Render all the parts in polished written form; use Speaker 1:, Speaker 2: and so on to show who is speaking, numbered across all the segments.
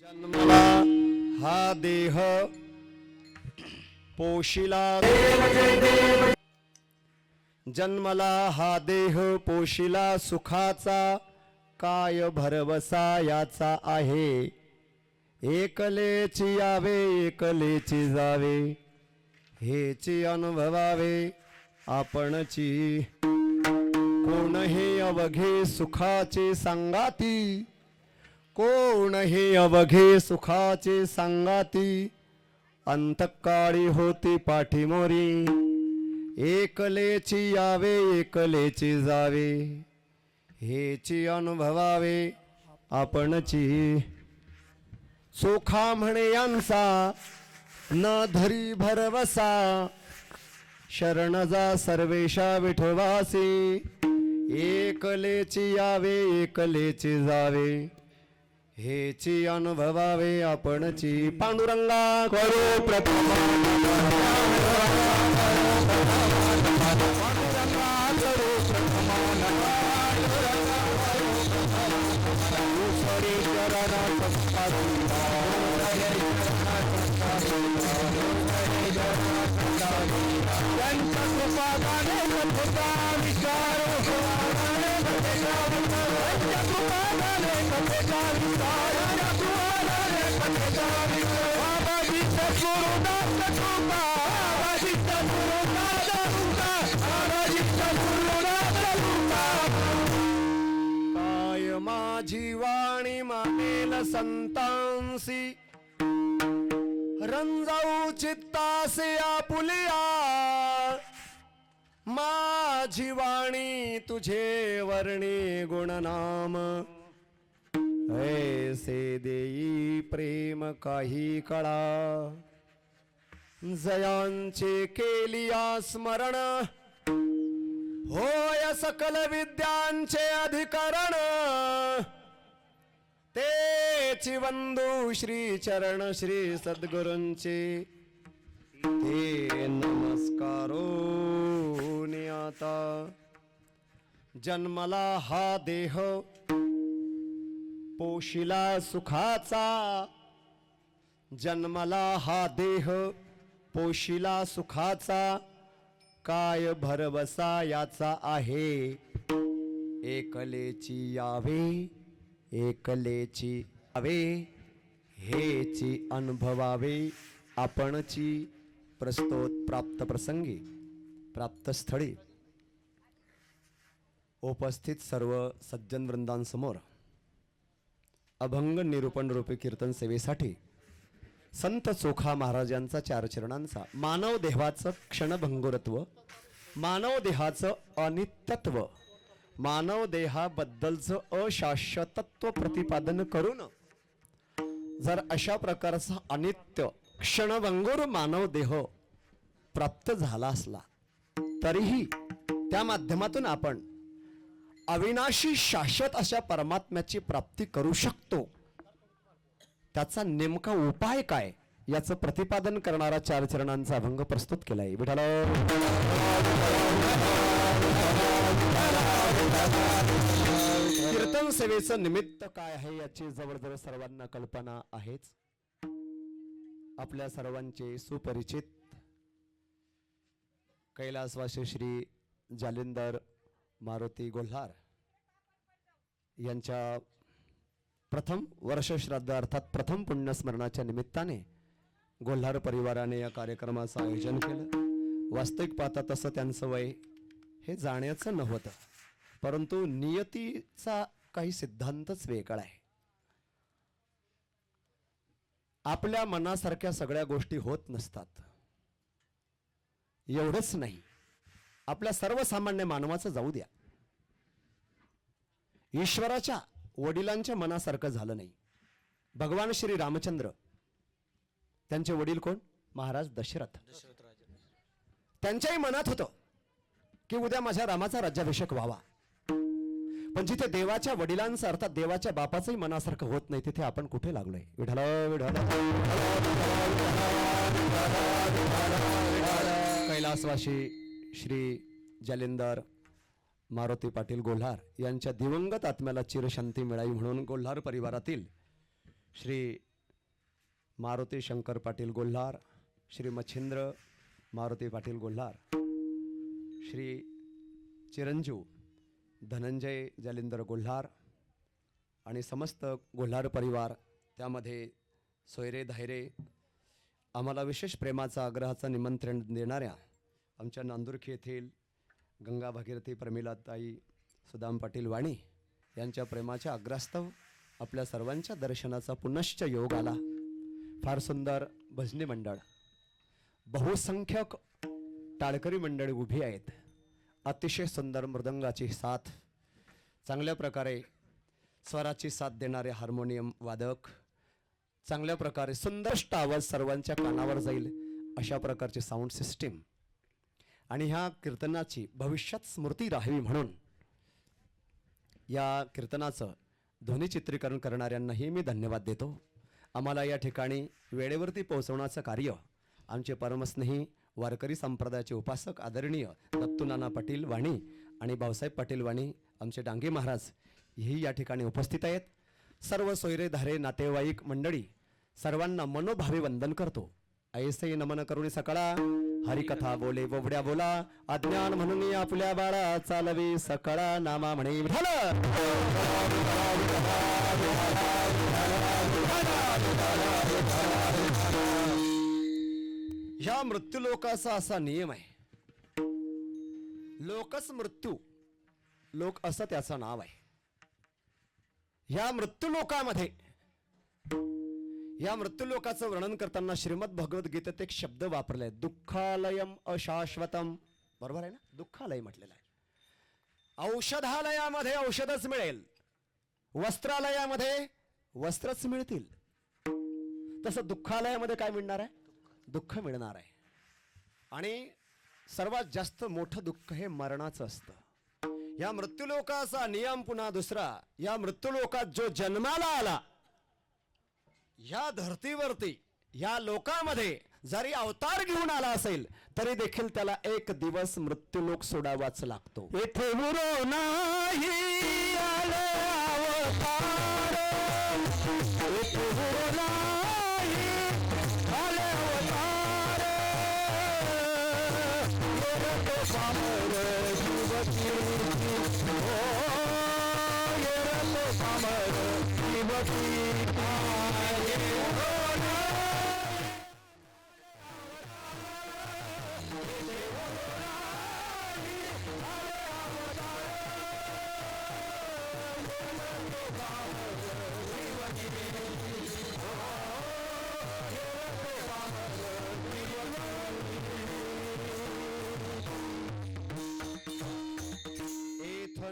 Speaker 1: जन्मला हा देह पोशिला जन्मला हा देह पोशिला सुखाचा काय भरवसा याचा आहे. एकलेची यावे एकलेची जावे हेची अनुभवावे आपणची. कोण हे अवघे सुखाचे सांगाती कोण हे अवघे सुखाचे सांगाती. अंतकाळी होती पाठीमोरी एकलेची यावे एकलेची जावे हेची अनुभवावे आपणची. चोखा म्हणे यांचा न धरी भरवसा शरण जा सर्वेशा विठवासी. एकलेची यावे एकलेची जावे हेची अनुभवावे आपणची. पांडुरंगा करू प्रथम काय माझी वाणी मानेल संतांसी रंजाऊ चित्तासे आपुलिया. माझी वाणी तुझे वर्णी गुणनाम ऐसे देई प्रेम काही कळा. जयांचे केलिया स्मरण होय सकल विद्यांचे अधिकरण. तेची वंदू श्री चरण श्री सद्गुरूंचे ते नमस्कारो आता. जन्मला हा देह पोशिला सुखाचा जन्मला हा देह पोशिला सुखाचा काय भरवसा याचा आहे. एकलेची यावे एकलेची यावे हेची अनुभवावे आपणची. प्रस्तोत प्राप्त प्रसंगी प्राप्त स्थळी उपस्थित सर्व सज्जन वृंदांसमोर अभंग निरूपण रूपी कीर्तन सेवेसाठी संत चोखा महाराजांचा चार चरणांचा मानव देहाचं क्षणभंगुरत्व मानव देहाचं अनित्यत्व मानव देहाबद्दलचं अशाश्वतत्व प्रतिपादन करून जर अशा प्रकारचा अनित्य क्षणभंगुर मानव देह प्राप्त झाला असला तरीही त्या माध्यमातून आपण अविनाशी शाश्वत अशा परमात्म्याची प्राप्ती करू शकतो. त्याचा नेमका उपाय काय याचं प्रतिपादन करणारा चार चरणांचा अभंग प्रस्तुत केलाय. विठ्ठल कीर्तन सेवेचं निमित्त काय आहे याची जवळजवळ सर्वांना कल्पना आहेच. आपल्या सर्वांचे सुपरिचित कैलासवासी श्री जालिंदर मारुती गोल्हार यांच्या प्रथम वर्षश्राद्ध अर्थात प्रथम पुण्यस्मरणाच्या निमित्ताने गोल्हार परिवाराने या कार्यक्रमाचं आयोजन केलं. वास्तविक पाहता तसं त्यांचं वय हे जाण्याचं नव्हतं, परंतु नियतीचा काही सिद्धांतच वेगळा आहे. आपल्या मनासारख्या सगळ्या गोष्टी होत नसतात. एवढंच नाही, आपल्या सर्वसामान्य मानवाचं जाऊ द्या, ईश्वराच्या वडिलांच्या मनासारखं झालं नाही. भगवान श्री रामचंद्र त्यांचे वडील कोण? महाराज दशरथ. त्यांच्याही मनात होतं की उद्या माझ्या रामाचा राज्याभिषेक व्हावा, पण जिथे देवाच्या वडिलांचं अर्थात देवाच्या बापाचंही मनासारखं होत नाही तिथे आपण कुठे लागलोय? विठ्ठल विठ्ठल. कैलासवासी श्री जालिंदर मारुती पाटील गोल्हार यांच्या दिवंगत आत्म्याला चिरशांती मिळावी म्हणून गोल्हार परिवारातील श्री मारुती शंकर पाटील गोल्हार, श्री मच्छिंद्र मारुती पाटील गोल्हार, श्री चिरंजीव धनंजय जालिंदर गोल्हार आणि समस्त गोल्हार परिवार, त्यामध्ये सोयरे धायरे, आम्हाला विशेष प्रेमाचा आग्रहाचं निमंत्रण देणाऱ्या आमच्या नांदुरखी येथील गंगा भागीरथी प्रमिलाताई सुदाम पाटील वाणी यांच्या प्रेमाच्या आग्रहास्तव आपल्या सर्वांच्या दर्शनाचा पुनश्च योग आला. फार सुंदर भजनी मंडळ, बहुसंख्यक टाळकरी मंडळी उभी आहेत. अतिशय सुंदर मृदंगाची साथ, चांगल्या प्रकारे स्वराची साथ देणारे हार्मोनियम वादक, चांगल्या प्रकारे सुंदरष्ट आवाज सर्वांच्या कानावर जाईल अशा प्रकारची साऊंड सिस्टीम, आणि ह्या कीर्तनाची भविष्यात स्मृती राहावी म्हणून या कीर्तनाचं ध्वनी चित्रीकरण करणाऱ्यांनाही मी धन्यवाद देतो. आम्हाला या ठिकाणी वेळेवरती पोहोचवण्याचं कार्य आमचे परमस्नेही वारकरी संप्रदायाचे उपासक आदरणीय दत्तूनाना पाटील वाणी आणि भाऊसाहेब पाटील वाणी आमचे डांगे महाराज हेही या ठिकाणी उपस्थित आहेत. सर्व सोयरे धारे नातेवाईक मंडळी सर्वांना मनोभावे वंदन करतो. ऐसे नमन करुणी सकाळा हरिकथा बोले बोबड्या बोला, अज्ञान म्हणून आपल्या बाळा चालवे सकाळा नामा म्हणे विठ्ठल. ह्या मृत्यू लोकाचा असा नियम आहे, लोकच मृत्यू लोक असं त्याचं नाव आहे. ह्या मृत्यू लोकामध्ये, या मृत्यू लोकाचं वर्णन करताना श्रीमद भगवद्गीतेत एक शब्द वापरलाय, दुःखालयम अशाश्वतम. बरोबर आहे ना? दुःखालय म्हटलेलं आहे. औषधालयामध्ये औषधच मिळेल, वस्त्रालयामध्ये वस्त्रच मिळतील, तसं दुःखालयामध्ये काय मिळणार आहे? दुःख मिळणार आहे. आणि सर्वात जास्त मोठं दुःख हे मरणाचं असतं. या मृत्यूलोकाचा नियम पुन्हा दुसरा, या मृत्यूलोकात जो जन्माला आला, या धर्तीवरती या लोकामध्ये जरी अवतार घेऊन आला असेल तरी देखील त्याला एक दिवस मृत्यूलोक सोडावाच लागतो. येथे गुरु नाही आले अवतार, येथे गुरु नाही आले अवतार, येरतो पामर जीवकी, ओ येरतो पामर जीवकी.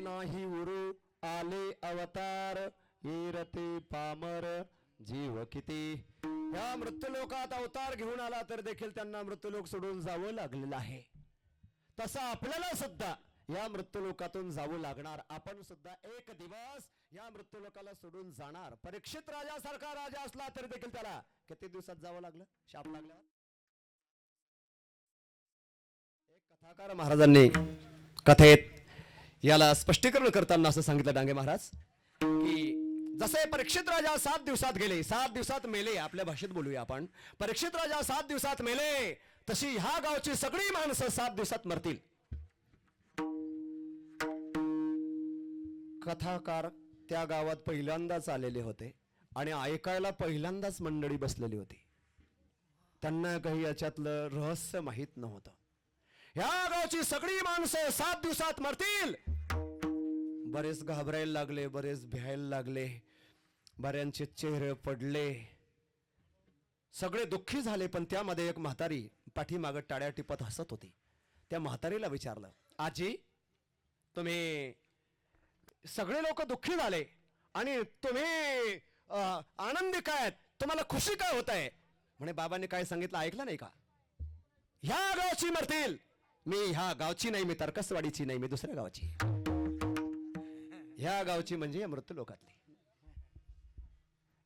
Speaker 1: नाही उरू आले अवतार, येरते पामर जीव किती. या मृत्यूलोकात अवतार घेऊन आला तर देखील त्यांना मृत्यूलोक सोडून जावं लागलेलं आहे. तसं आपल्याला सुद्धा या मृत्यूलोकातून जावं लागणार. आपण सुद्धा एक दिवस या मृत्यूलोकाला सोडून जाणार. परीक्षित राजासारखा राजा असला तरी देखील त्याला किती दिवसात जावं लागलं? शाप लागल्यावर. एक कथाकार महाराजांनी कथेत याला स्पष्टीकरण करताना असं सांगितलं डांगे महाराज की जसे परीक्षित राजा 7 दिवसात गेले, 7 दिवसात मेले, आपल्या भाषेत बोलूया आपण, परीक्षित राजा 7 दिवसात मेले, तशी ह्या गावची सगळी माणसं 7 दिवसात मरतील. कथाकार त्या गावात पहिल्यांदाच आलेले होते आणि ऐकायला पहिल्यांदाच मंडळी बसलेली होती. त्यांना काही याच्यातलं रहस्य माहित नव्हतं. ह्या गावची सगळी माणसं 7 दिवसात मरतील. बरेच घाबरायला लागले, बरेच भ्यायला लागले, बऱ्यांचे चेहरे पडले, सगळे दुःखी झाले. पण त्यामध्ये एक म्हातारी पाठीमागं टाळ्या टिपत हसत होती. त्या म्हातारीला विचारलं, आजी तुम्ही सगळे लोक दुःखी झाले आणि तुम्ही आनंदी काय, तुम्हाला खुशी काय होत आहे? म्हणे बाबांनी काय सांगितलं ऐकलं नाही का? ह्या गावची मरतील. मी ह्या गावची नाही, मी तर्कसवाडीची नाही, मी दुसऱ्या गावची. ह्या गावची म्हणजे या मृत्यू लोकातली.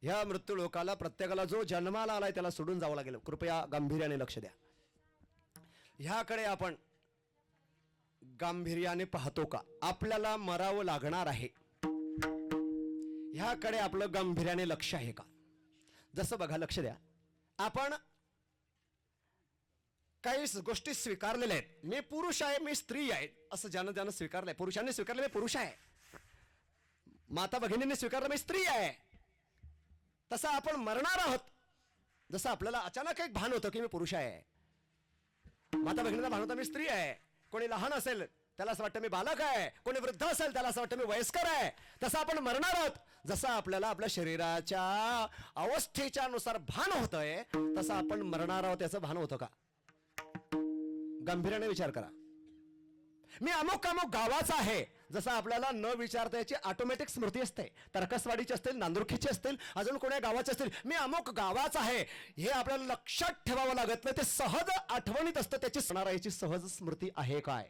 Speaker 1: ह्या मृत्यू लोकाला प्रत्येकाला जो जन्माला आलाय त्याला सोडून जावं लागेल. कृपया गांभीर्याने लक्ष द्या. ह्याकडे आपण गांभीर्याने पाहतो का? आपल्याला मरावं लागणार आहे, ह्याकडे आपलं गांभीर्याने लक्ष आहे का? जसं बघा, लक्ष द्या. आपण काही गोष्टी स्वीकारलेल्या आहेत. मी पुरुष आहे, मी स्त्री आहे, असं ज्यानं ज्यानं स्वीकारलंय. पुरुषांनी स्वीकारलं मी पुरुष आहे, माता भगिनींनी स्वीकारलं मी स्त्री आहे. तसं आपण मरणार आहोत. जसं आपल्याला अचानक एक भान होतं की मी पुरुष आहे, माता भगिनीला भान होतं मी स्त्री आहे. कोणी लहान असेल त्याला असं वाटतं मी बालक आहे, कोणी वृद्ध असेल त्याला असं वाटतं मी वयस्कर आहे. तसं आपण मरणार आहोत. जसं आपल्याला आपल्या शरीराच्या अवस्थेच्या नुसार भान होतंय तसं आपण मरणार आहोत याचं भान होतं का? गंभीराने विचार करा. मी अमुक अमुक गावाचा आहे, जसं आपल्याला न विचारता याची ऑटोमॅटिक स्मृती असते. तरकसवाडीची असतील, नांदुरखीची असतील, अजून कोण्या गावाची असतील. मी अमुक गावाचा आहे हे आपल्याला लक्षात ठेवावं लागत नाही, ते सहज आठवणीत असतं. त्याची सणारा याची सहज स्मृती आहे काय?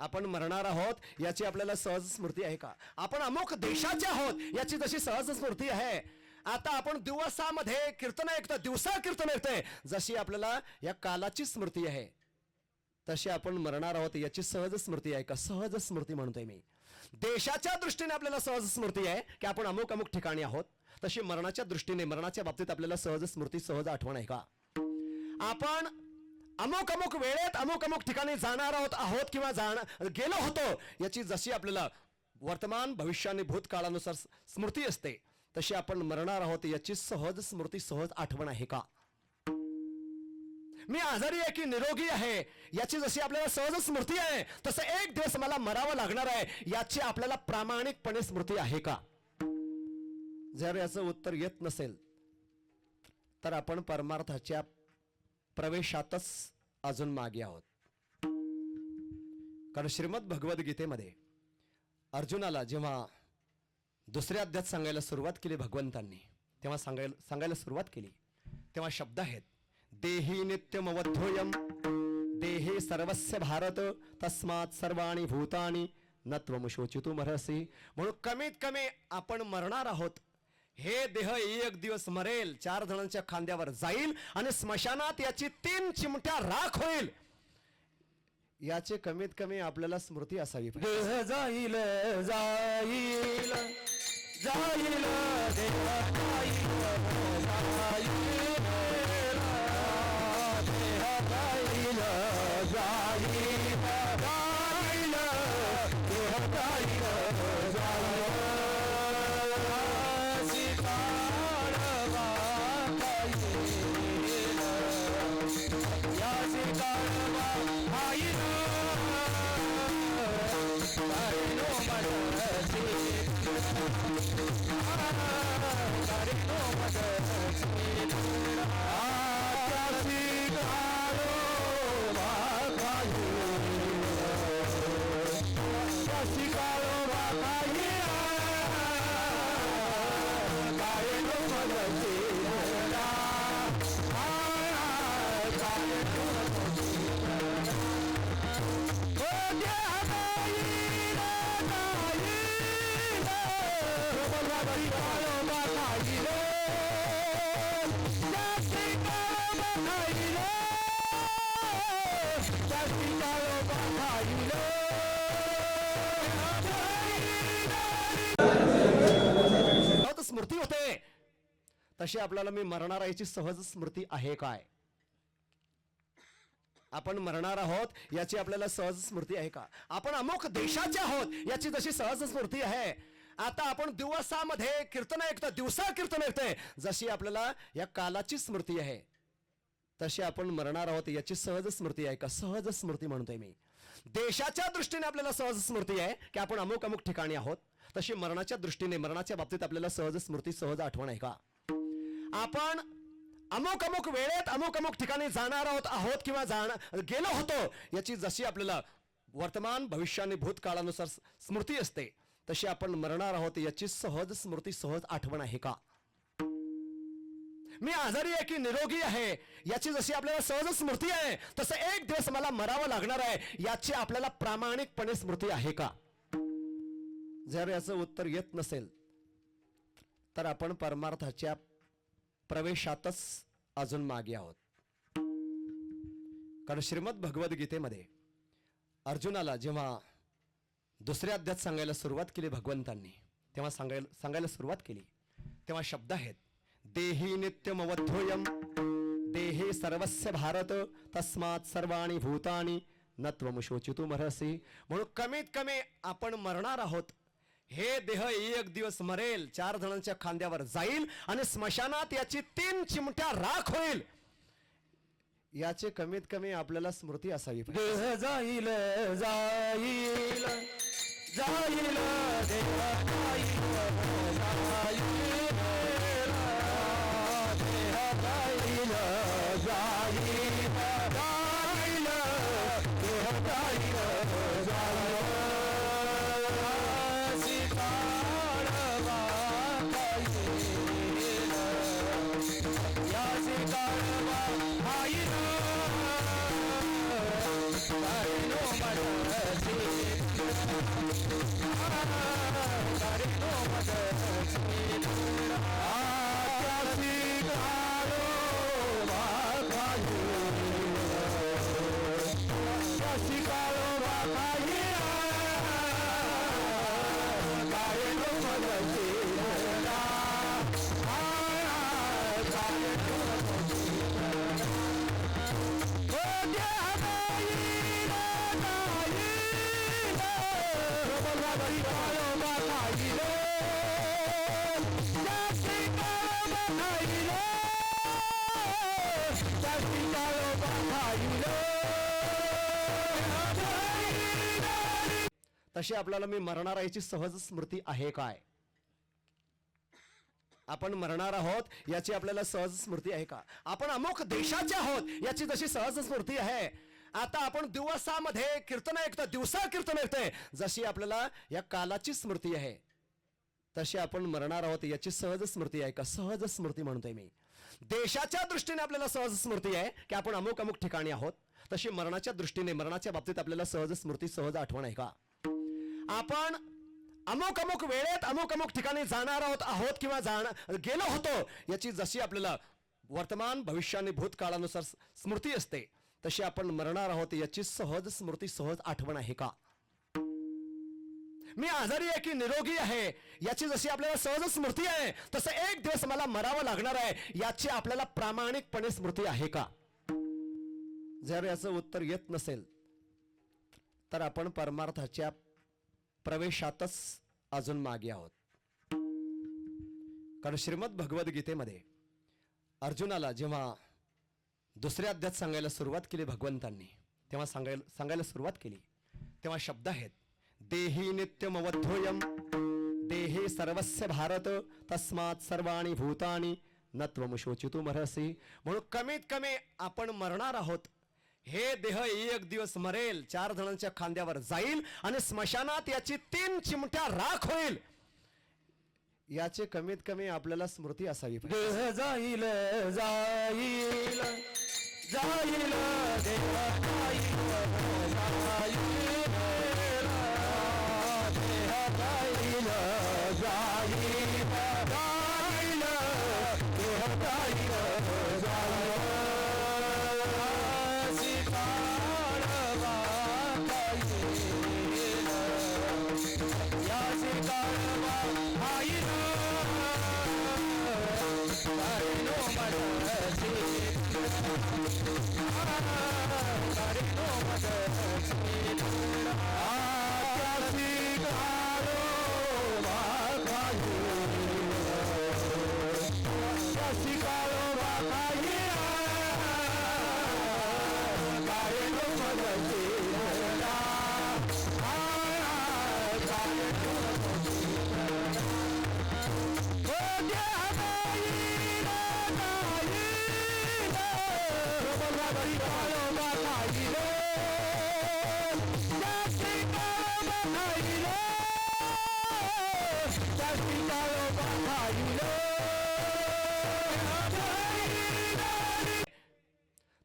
Speaker 1: आपण मरणार आहोत याची आपल्याला सहज स्मृती आहे का? आपण अमुक देशाचे आहोत याची जशी सहज स्मृती आहे. आता आपण दिवसामध्ये कीर्तन ऐकतो, दिवसा कीर्तन ऐकतोय, जशी आपल्याला या कालाची स्मृती आहे तशी आपण मरणार आहोत याची सहज स्मृती आहे का? सहज स्मृती म्हणतोय मी. देशाच्या दृष्टीने आपल्याला सहज स्मृती आहे की आपण अमुक अमुक ठिकाणी आहोत, तशी मरणाच्या दृष्टीने मरणाच्या बाबतीत आपल्याला सहज स्मृती, सहज आठवण आहे का? आपण अमुक अमुक वेळेत अमुक अमुक ठिकाणी जाणार आहोत किंवा गेलो होतो याची जशी आपल्याला वर्तमान भविष्य आणि भूतकाळानुसार स्मृती असते, तशी आपण मरणार आहोत याची सहज स्मृती, सहज आठवण आहे का? मी आजारी आहे की निरोगी आहे याची जशी आपल्याला सहज स्मृती आहे, तसं एक दिवस मला मरावं लागणार आहे याची आपल्याला प्रामाणिकपणे स्मृती आहे का? जर याचं उत्तर येत नसेल तर आपण परमार्थाच्या प्रवेशातच अजून मागे आहोत. कारण श्रीमद भगवद्गीतेमध्ये अर्जुनाला जेव्हा दुसऱ्या अध्यायात सांगायला सुरुवात केली भगवंतांनी, तेव्हा सांगायला सुरुवात केली तेव्हा शब्द आहेत, देही नित्यमवध्योयम देहे सर्वस्य भारत तस्मात् सर्वाणि भूतानि न त्वं शोचितुमर्हसि. म्हणून कमीत कमी आपण मरणार आहोत. हे देह एक दिवस मरेल, 4 जणांच्या खांद्यावर जाईल आणि स्मशानात याची 3 चिमट्या राख होईल. याचे कमीत कमी आपल्याला स्मृती असावी.
Speaker 2: देह जाईल जाईल जाईल देह जाईल जाईल देह जाईल जाईल जाईल देह जाईल जाईल
Speaker 1: स्मृती होते तशी आपल्याला मी मरणार याची सहज स्मृती आहे काय? आपण मरणार आहोत याची आपल्याला सहज स्मृती आहे का? आपण अमुक देशाचे आहोत याची जशी सहज स्मृती आहे. आता आपण दिवसामध्ये कीर्तन ऐकतो, दिवसा कीर्तन ऐकतोय, जशी आपल्याला या कालाची स्मृती आहे तशी आपण मरणार आहोत याची सहज स्मृती आहे का? सहज स्मृती म्हणतोय मी. देशाच्या दृष्टीने आपल्याला सहज स्मृती आहे की आपण अमुक अमुक ठिकाणी आहोत, तशी मरणाच्या दृष्टीने मरणाच्या बाबतीत आपल्याला सहज स्मृती, सहज आठवण आहे का? आपण अमुक अमुक वेळेत अमुक अमुक ठिकाणी जाणार आहोत किंवा गेलो होतो याची जशी आपल्याला वर्तमान भविष्य आणि भूतकाळानुसार स्मृती असते, तशी आपण मरणार आहोत याची सहज स्मृती, सहज आठवण आहे का? मी आजारी आहे की निरोगी आहे याची जशी आपल्याला सहज स्मृती आहे, तसं एक दिवस मला मरावं लागणार आहे याची आपल्याला प्रामाणिकपणे स्मृती आहे का? जर याचं उत्तर येत नसेल तर आपण परमार्थाच्या प्रवेशातच अजून मागे आहोत. कारण श्रीमद भगवद्गीतेमध्ये अर्जुनाला जेव्हा दुसऱ्या अध्यायात सांगायला सुरुवात केली भगवंतांनी, तेव्हा सांगायला सुरुवात केली तेव्हा शब्द आहेत, देही नित्यमवध्योयम देहे सर्वस्य भारत तस्मात् सर्वाणि भूतानि न त्वं शोचितुमर्हसि. म्हणून कमीत कमी आपण मरणार आहोत. हे देह एक दिवस मरेल, 4 जणांच्या खांद्यावर जाईल आणि स्मशानात याची 3 चिमट्या राख होईल. याचे कमीत कमी आपल्याला स्मृती असावी पाहिजे.
Speaker 2: देह जाईल जाईल जाईल देह जाईल जाईल देह जाईल जाईल जाईल देह जाईल जाईल शिकाळवा खाईल या शिकाळवा खाईल
Speaker 1: तशी आपल्याला मी मरणार याची सहज स्मृती आहे काय? आपण मरणार आहोत याची आपल्याला सहज स्मृती आहे का? आपण अमुक देशाचे आहोत याची जशी सहज स्मृती आहे. आता आपण दिवसामध्ये कीर्तन ऐकतो, दिवसा कीर्तन ऐकतोय, जशी आपल्याला या कालाची स्मृती आहे तशी आपण मरणार आहोत याची सहज स्मृती आहे का? सहज स्मृती म्हणतोय मी. देशाच्या दृष्टीने आपल्याला सहज स्मृती आहे की आपण अमुक अमुक ठिकाणी आहोत, तशी मरणाच्या दृष्टीने मरणाच्या बाबतीत आपल्याला सहज स्मृती, सहज आठवण आहे का? आपण अमुक अमुक वेळेत अमुक अमुक ठिकाणी जाणार आहोत किंवा गेलो होतो याची जशी आपल्याला वर्तमान भविष्य आणि भूतकाळानुसार स्मृती असते, तशी आपण मरणार आहोत याची सहज स्मृती, सहज आठवण आहे का? मी आजारी आहे की निरोगी आहे याची जशी आपल्याला सहज स्मृती आहे, तसं एक दिवस मला मरावं लागणार आहे याची आपल्याला प्रामाणिकपणे स्मृती आहे का? जर याचं उत्तर येत नसेल तर आपण परमार्थाच्या प्रवेशातच अजून मागे आहोत. कारण श्रीमद भगवद्गीतेमध्ये अर्जुनाला जेव्हा दुसऱ्या अध्यायात सांगायला सुरुवात केली भगवंतांनी, तेव्हा सांगायला सुरुवात केली तेव्हा शब्द आहेत देही नित्यमवध्योयम देहे सर्वस्य भारत तस्मात् सर्वाणि भूतानि न त्वं शोचितुमर्हसि. म्हणून कमीत कमी आपण मरणार आहोत. हे देह एक दिवस मरेल, 4 जणांच्या खांद्यावर जाईल आणि स्मशानात याची 3 चिमट्या राख होईल. याचे कमीत कमी आपल्याला स्मृती असावी पाहिजे.
Speaker 2: देह जाईल जाईल जाईल देह जाईल जाईल देह जाईल जाईल जाईल देह जाईल जाईल शिकाळवा खाईल या शिकाळवा खाईल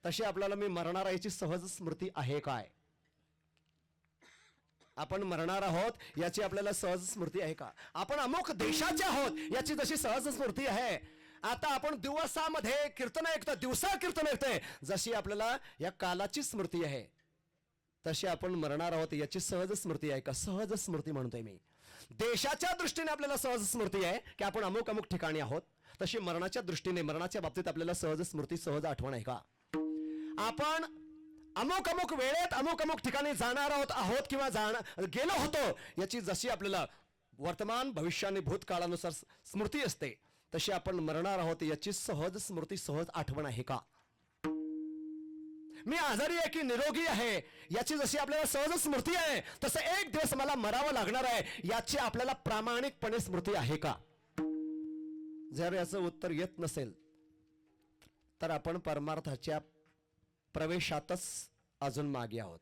Speaker 1: तशी आपल्याला मी मरणार याची सहज स्मृती आहे काय? आपण मरणार आहोत याची आपल्याला सहज स्मृती आहे का? आपण अमुक देशाचे आहोत याची जशी सहज स्मृती आहे. आता आपण दिवसामध्ये कीर्तन ऐकतो, दिवसा कीर्तन ऐकतोय, जशी आपल्याला या कालाची स्मृती आहे तशी आपण मरणार आहोत याची सहज स्मृती आहे का? सहज स्मृती म्हणतोय मी. देशाच्या दृष्टीने आपल्याला सहज स्मृती आहे की आपण अमुक अमुक ठिकाणी आहोत, तशी मरणाच्या दृष्टीने मरणाच्या बाबतीत आपल्याला सहज स्मृती सहज आठवण आहे का? आपण अमुक अमुक वेळेत अमुक अमुक ठिकाणी जाणार आहोत किंवा गेलो होतो याची जशी आपल्याला वर्तमान भविष्य आणि भूतकाळानुसार स्मृती असते, तशी आपण मरणार आहोत याची सहज स्मृती सहज आठवण आहे का? मी आजारी आहे की निरोगी आहे याची जशी आपल्याला सहज स्मृती आहे, तसं एक दिवस मला मरावं लागणार आहे याची आपल्याला प्रामाणिकपणे स्मृती आहे का? जर याचं उत्तर येत नसेल तर आपण परमार्थाच्या प्रवेशातच अजून मागे आहोत.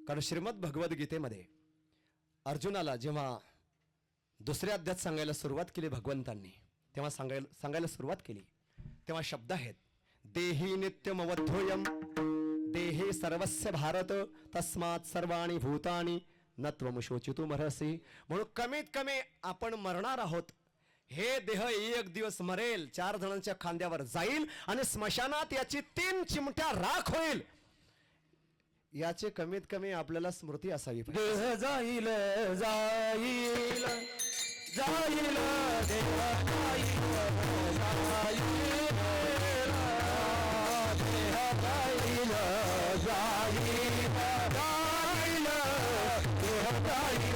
Speaker 1: कारण श्रीमद भगवद्गीतेमध्ये अर्जुनाला जेव्हा दुसऱ्या अध्यायात सांगायला सुरुवात केली भगवंतांनी, तेव्हा सांगायला सुरुवात केली तेव्हा शब्द आहेत, देही नित्यमवध्योयम देहे सर्वस्य भारत तस्मात् सर्वाणि भूतानि न त्वं शोचितुमर्हसि. म्हणून कमीत कमी आपण मरणार आहोत. हे देह एक दिवस मरेल, 4 जणांच्या खांद्यावर जाईल आणि स्मशानात याची 3 चिमट्या राख होईल. याचे कमीत कमी आपल्याला स्मृती असावी पाहिजे.
Speaker 2: देह जाईल जाईल जाईल देह जाईल जाईल देह जाईल जाईल जाईल देह जाईल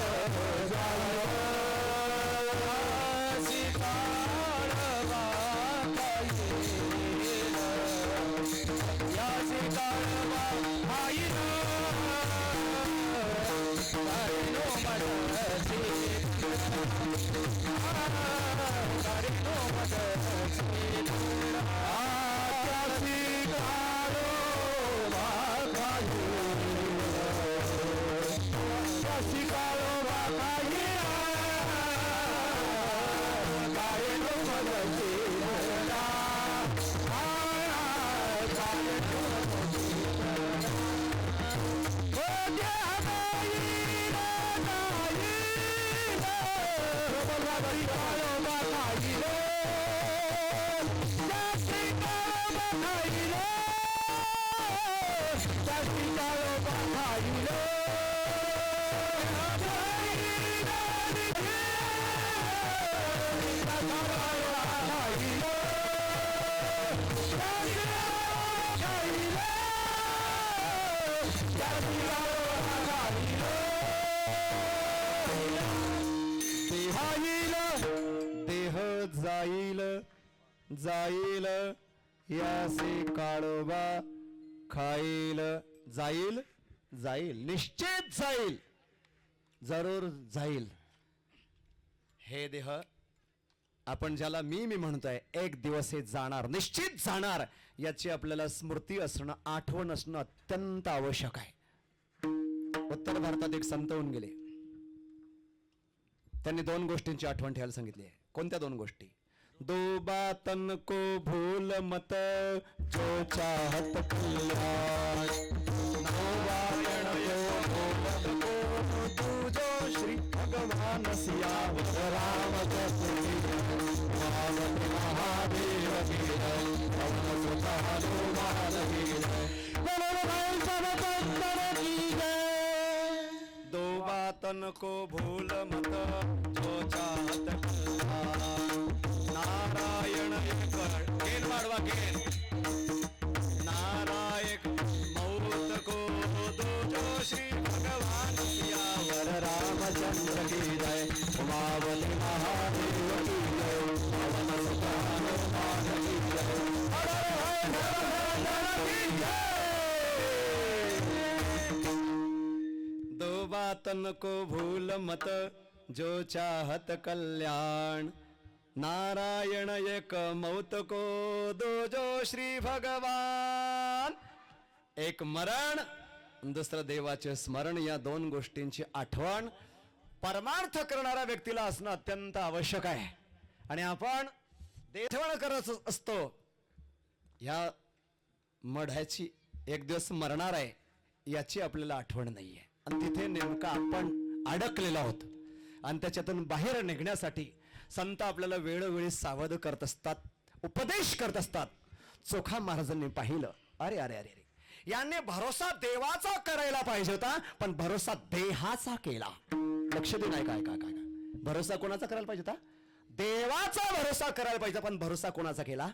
Speaker 2: जाईल
Speaker 1: जाईल जाईल यासे काळोबा खाईल. जाईल जाईल निश्चित जाईल, जरूर जाईल. हे देह आपण ज्याला मी म्हणतोय एक दिवस हे जाणार, निश्चित जाणार. याची आपल्याला स्मृती असणं, आठवण असणं अत्यंत आवश्यक आहे. उत्तर भारतात एक संत होऊन गेले, त्यांनी 2 गोष्टींची आठवण ठेवायला सांगितली आहे. कोणत्या 2 गोष्टी? दो बातन को भूल मत जो चाहत कल्याण, दो बातन को भूल मत तू जो श्री भगवान सियावर रामचंद्र महादेव की पवन सुत हनुमान की दो बातन को भूल मत जो चाहत कल्याण, नारायण एक गेन वाढवा गेन, नारायक मौत को दो जो श्री भगवान सियावर रामचंद्र की जय, उमावली महादेव की जय, पवन सुत हनुमान की जय, हर हर की जय. दो बातन को भूल मत जो चाहत कल्याण, नारायण एक मौत को दो जो श्री भगवान. एक मरण, दुसरं देवाचे स्मरण. या 2 गोष्टींची आठवण परमार्थ करणाऱ्या व्यक्तीला असणं अत्यंत आवश्यक आहे. आणि आपण देठवण करत असतो, या मढ्याची एक दिवस मरणार आहे याची आपल्याला आठवण नाहीये. आणि तिथे नेमका आपण अडकलेलो आहोत. आणि त्याच्यातून बाहेर निघण्यासाठी संत आपल्याला वेळोवेळी सावध करत असतात, उपदेश करत असतात. चोखा महाराजांनी पाहिलं, अरे अरे अरे अरे यांनी भरोसा देवाचा करायला पाहिजे होता, पण भरोसा देहाचा केला. लक्ष दे नाही काय काय काय भरोसा कोणाचा करायला पाहिजे होता? देवाचा भरोसा करायला पाहिजे, पण भरोसा कोणाचा केला?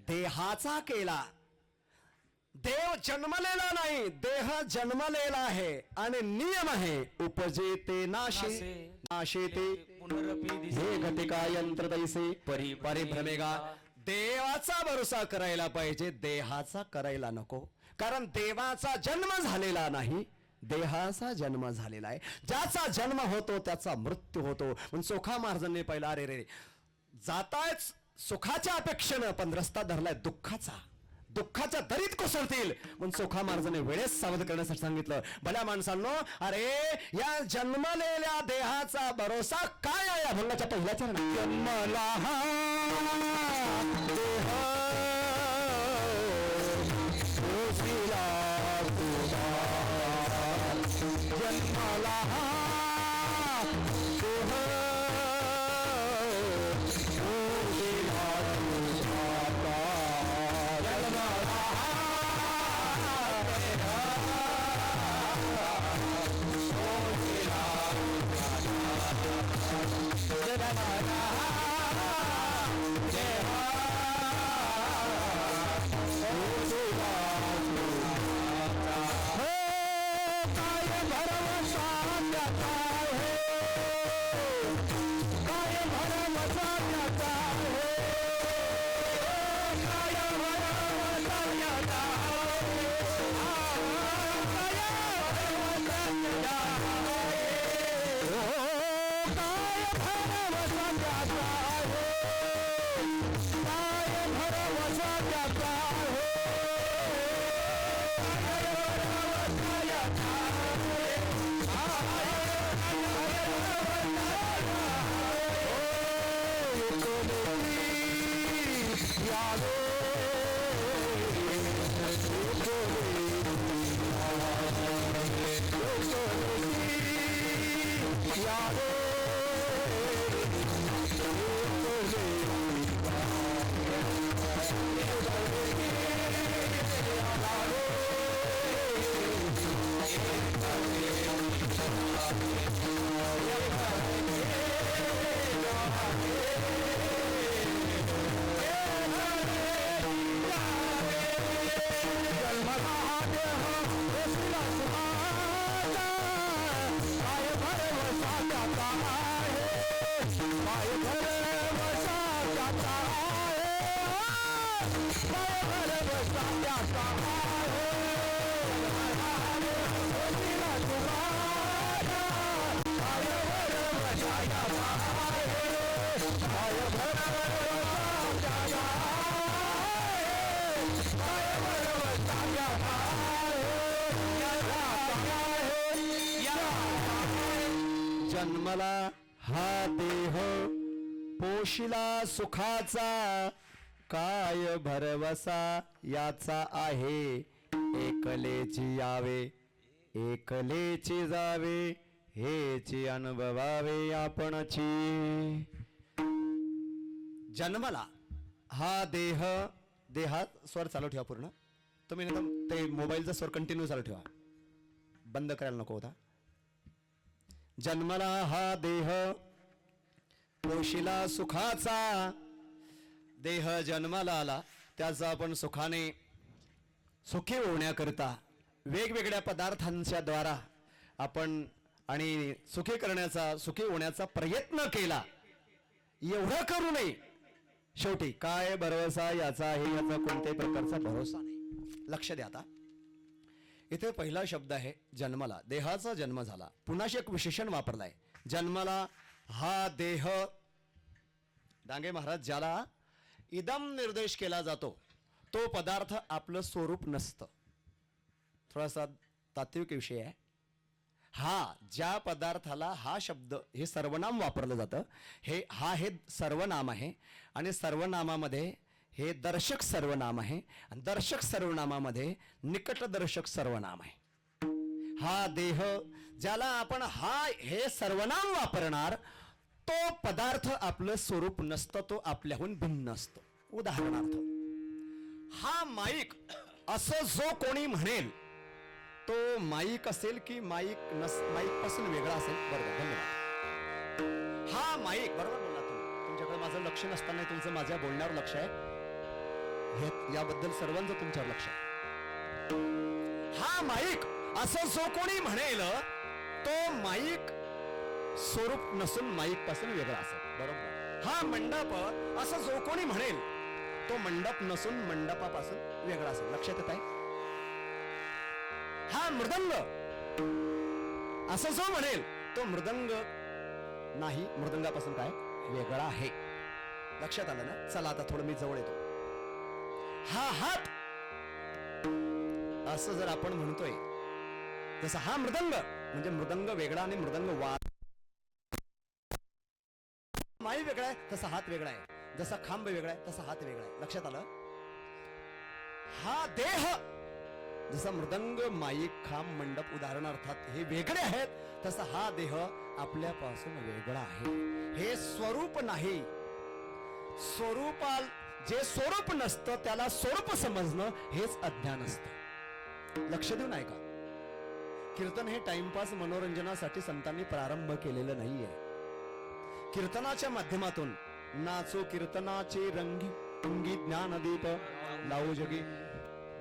Speaker 1: देहाचा केला. देव जन्मलेला नाही, देह जन्मलेला आहे. आणि नियम आहे, उपजे ते नाशे, नाशे ते
Speaker 2: पुनरपी
Speaker 1: हे
Speaker 2: दिसे
Speaker 1: घटिका यंत्र दैसे परिभ्रमेगा. देवाचा भरोसा करायला पाहिजे, देहाचा करायला नको. कारण देवाचा जन्म झालेला नाही, देहाचा जन्म झालेला आहे. ज्याचा जन्म होतो त्याचा मृत्यू होतो. पण चोखा महाराजांनी पहिला अरे रे जातायच सुखाच्या अपेक्षेनं, पण रस्ता धरलाय दुःखाचा. दुःखाच्या दरीत कोसळतील. म्हणून चोखा महाराजांनी वेळेस सावध करण्यासाठी सांगितलं. भल्या माणसांनो, अरे या जन्मलेल्या देहाचा भरोसा काय आहे? अभंगाच्या पहिल्या चरणात
Speaker 2: जन्मला हा देह पोशिला तुझा, जन्मला हा देह पोशिला तुझा, जन्मला
Speaker 1: जन्मला हा देह पोशिला सुखाचा, काय भरवसा याचा आहे. एकलेची यावे एकलेची जावे, हेची अनुभवावे आपणची. जन्मला हा देह, देहात स्वर चालू ठेवा पूर्ण. तुम्ही नाही तर ते मोबाईलचा स्वर कंटिन्यू चालू ठेवा, बंद करायला नको होता. जन्मला हा देह पोशिला सुखाचा, देह जन्माला आला त्याचा आपण सुखाने सुखी होण्याकरिता वेगवेगळ्या पदार्थांच्या द्वारा आपण आणि सुखी करण्याचा, सुखी होण्याचा प्रयत्न केला. एवढं करू नये. शेवटी काय भरोसा याचा आहे, याचा कोणत्याही प्रकारचा भरोसा नाही. लक्ष द्या. आता इथे पहिला शब्द आहे जन्मला, देहाचा जन्म झाला. पुन्हा एक विशेषण वापरलाय, जन्मला हा देह. डांगे महाराज, ज्याला इदम निर्देश केला जातो तो पदार्थ आपलं स्वरूप नसतं. थोडासा तात्विक विषय आहे हा. ज्या पदार्थाला हा शब्द, हे सर्वनाम वापरलं जातं, हे सर्वनाम आहे. आणि सर्वनामामध्ये हे दर्शक सर्वनाम आहे, आणि दर्शक सर्वनामामध्ये निकटदर्शक सर्वनाम आहे. हा देह ज्याला आपण हे सर्वनाम वापरणार, तो पदार्थ आपलं स्वरूप नसतं, तो आपल्याहून भिन्न असतो. उदाहरणार्थ, हा माईक असं जो कोणी म्हणेल तो माईक असेल की माईक पासून वेगळा असेल. बरोबर, धन्यवाद. हा माईक, बरोबर बोलला तुम्ही, तुमच्या तुमच्याकडे माझं लक्ष नसताना तुमचं माझ्या बोलण्यावर लक्ष आहे, हे याबद्दल सर्वांचं तुमच्यावर लक्ष आहे. हा माईक असं जो कोणी म्हणेल तो माईक स्वरूप नसून माईक पासून वेगळा असेल. बरोबर. हा मंडप असं जो कोणी म्हणेल तो मंडप नसून मंडपापासून वेगळा असेल. लक्षात येत आहे. हा मृदंग असं जो म्हणेल तो मृदंग नाही, मृदंगापासून काय वेगळा आहे. लक्षात आलं ना. चला आता थोडं मी जवळ येतो. हा हात असं जर आपण म्हणतोय, जसं हा मृदंग म्हणजे मृदंग वेगळा आणि मृदंग माई वेगळा आहे, तसा हात वेगळा आहे. जसा खांब वेगळा आहे तसा हात वेगळा आहे. लक्षात आलं. हा देह जसा मृदंग माईक खांब मंडप उदाहरणार्थात हे वेगळे आहेत, तसा हा देह आपल्यापासून वेगळा आहे. हे स्वरूप नाही. स्वरूपाल जे स्वरूप नसतं त्याला स्वरूप समजणं हेच अज्ञान असतं. लक्ष देऊन ऐका. कीर्तन हे टाइमपास मनोरंजनासाठी संतांनी प्रारंभ केलेलं नाहीये. कीर्तनाच्या माध्यमातून नाचो कीर्तनाचे रंगी ज्ञानदीप लावू जगी,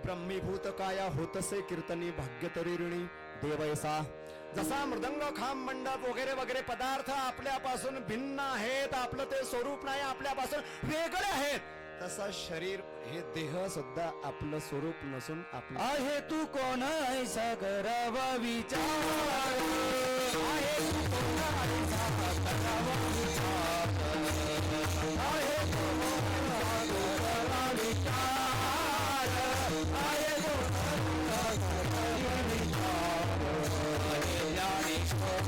Speaker 1: ब्रह्मीभूत काया होतसे कीर्तनी भाग्यतरी ऋणी देवयसा. जसा मृदंग खांब मंडप वगैरे वगैरे पदार्थ आपल्यापासून भिन्न आहेत, आपलं ते स्वरूप नाही, आपल्यापासून वेगळे आहेत, तसा शरीर हे देह सुद्धा आपलं स्वरूप नसून आपलं
Speaker 2: आहे. तू कोण ऐसा करावा विचार, आहे तू कोण ऐसा करावा विचार, आहे तू कोण ऐसा करावा विचार, आहे तू कोण ऐसा करावा विचार, आहे ज्ञानेश्वर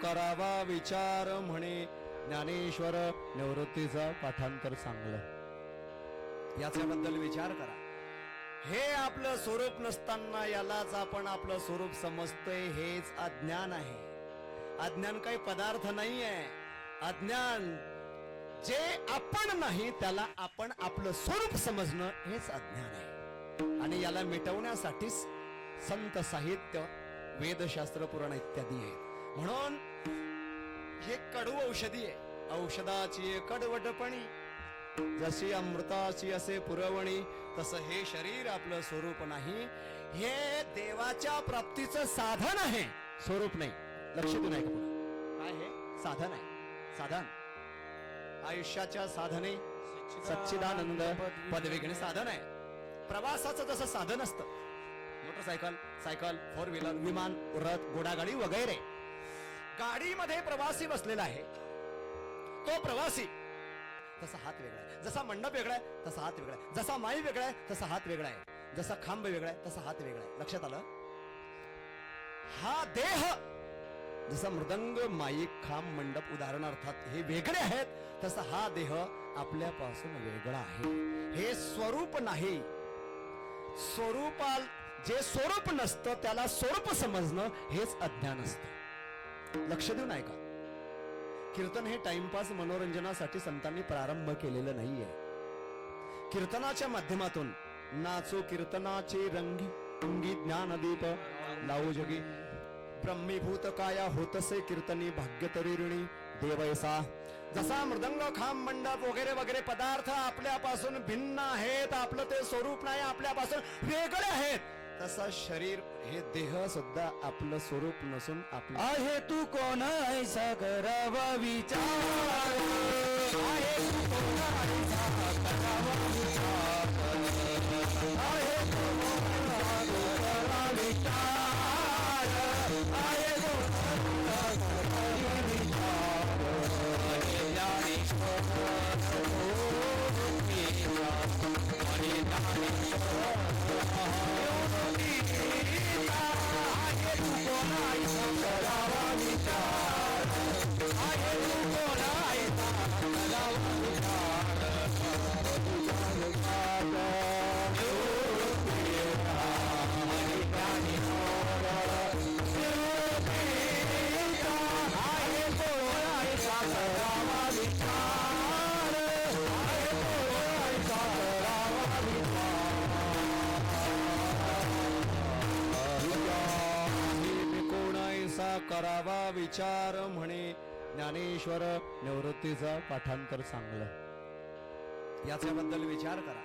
Speaker 1: करावा विचार म्हणे ज्ञानेश्वर. निवृत्तीचं पाठांतर चांगलं. याच्याबद्दल विचार करा. हे आपलं स्वरूप नसताना यालाच आपण आपलं स्वरूप समजतोय, हेच अज्ञान आहे. अज्ञान काही पदार्थ नाहीये. अज्ञान जे आपण नाही त्याला आपण आपलं स्वरूप समजणं हेच अज्ञान आहे. आणि याला मिटवण्यासाठीच संत साहित्य, वेदशास्त्र, पुराण इत्यादी आहेत. म्हणून हे कडू औषधी आहे. औषधाची कडवटपणी जशी अमृताची असे पुरवणी, तसं हे शरीर आपलं स्वरूप नाही. हे देवाच्या प्राप्तीचं साधन आहे, स्वरूप नाही. लक्ष देऊ नये. काय हे साधन आहे. साधन आयुष्याच्या साधने सच्चिदानंद पदविगणे साधन आहे. प्रवासाचं जसं साधन असतं, मोटरसायकल, सायकल, फोर व्हीलर, विमान, रथ, घोडागाडी वगैरे. गाडीमध्ये प्रवासी बसलेला आहे, तो प्रवासी. तसा हात वेगळा आहे. जसा मंडप वेगळा आहे तसा हात वेगळा आहे. जसा माई वेगळा आहे तसा हात वेगळा आहे. जसा खांब वेगळा आहे तसा हात वेगळा आहे. लक्षात आलं. हा देह जसा मृदंग माईक खांब मंडप उदाहरणार्थात हे वेगळे आहेत, तसा हा देह आपल्यापासून वेगळा आहे. हे स्वरूप नाही. स्वरूपाल जे स्वरूप नसतं त्याला स्वरूप समजणं हेच अज्ञान असतं. लक्ष देऊन ऐका. कीर्तन हे टाइमपास मनोरंजनासाठी संतांनी प्रारंभ केलेलं नाहीये. कीर्तनाच्या माध्यमातून नाचो कीर्तनाचे रंगी ज्ञानदीप लावू जगी, ब्रह्मीभूत काया होतसे कीर्तनी भाग्यतरी ऋणी देवयसा. जसा मृदंग खांब मंडप वगैरे वगैरे पदार्थ आपल्यापासून भिन्न आहेत, आपलं ते स्वरूप नाही, आपल्यापासून वेगळे आहेत, तसा शरीर हे देह सुद्धा आपलं स्वरूप नसून आपलं
Speaker 2: आहे. तू कोण ऐसा करावा विचार, आहे तू कोण ऐसा करावा विचार, आहे तू कोण ऐसा करावा विचार, आहे तू कोण ऐसा करावा विचार, आहे ज्ञानेश्वर
Speaker 1: करावा विचार म्हणे ज्ञानेश्वर. निवृत्तीचा पाठांतर चांगलं, याच्याबद्दल विचार करा.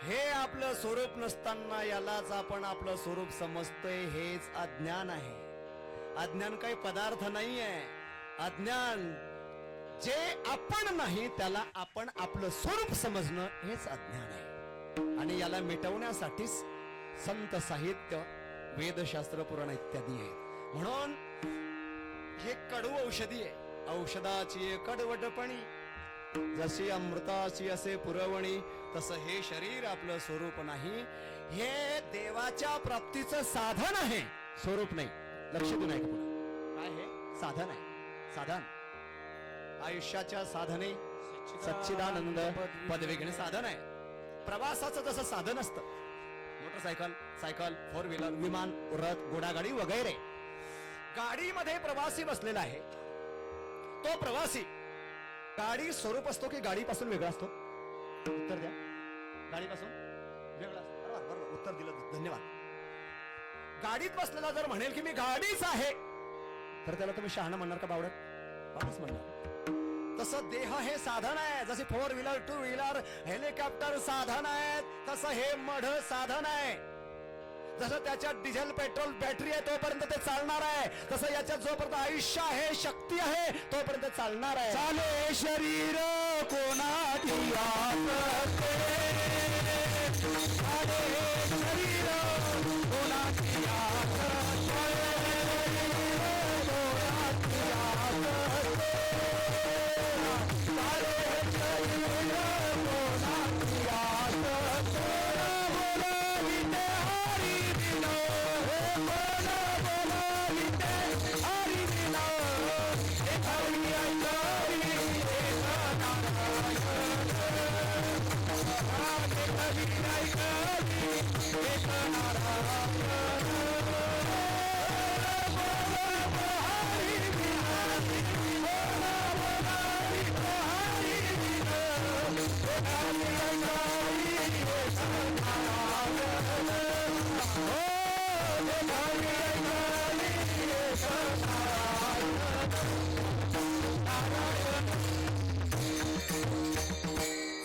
Speaker 1: हे आपलं स्वरूप नसताना यालाच आपण आपलं स्वरूप समजतोय, हेच अज्ञान आहे. अज्ञान काही पदार्थ नाही आहे. अज्ञान जे आपण नाही त्याला आपण आपलं स्वरूप समजणं हेच अज्ञान आहे. आणि याला मिटवण्यासाठीच संत साहित्य, वेदशास्त्र, पुराण इत्यादी आहेत. म्हणून हे कडू औषधी आहे. औषधाची कडवटपणी जशी अमृताची असे पुरवणी, तसं हे शरीर आपलं स्वरूप नाही. हे देवाच्या प्राप्तीचं साधन आहे, स्वरूप नाही. लक्ष देऊ नये का पुन्हा? काय हे साधन आहे. साधन आयुष्याच्या साधने सच्चिदानंद पदवी घेणे साधन आहे. प्रवासाचं जसं साधन असतं, मोटरसायकल, सायकल, फोर व्हीलर, विमान, रथ, घोडागाडी वगैरे. गाडीमध्ये प्रवासी बसलेला आहे. तो प्रवासी गाडी स्वरूप असतो की गाडीपासून वेगळा असतो? उत्तर द्या. गाडीपासून वेगळा असतो. बरोबर बरोबर, उत्तर दिलं, धन्यवाद. गाडीत बसलेला जर म्हणेल की मी गाडीच आहे, तर त्याला तुम्ही शहाणा म्हणणार का बावडत? बावडच म्हणणार. तसं देह हे साधन आहे. जसे four wheeler, two wheeler, helicopter साधन आहेत, तसं हे मढ साधन आहे. जसं त्याच्यात डिझेल, पेट्रोल, बॅटरी आहे तोपर्यंत ते चालणार आहे, तसं याच्यात जोपर्यंत आयुष्य आहे, शक्ती आहे, तोपर्यंत चालणार आहे.
Speaker 2: चाले शरीर कोणाची आपते, चाले शरीर कोणाची आपते,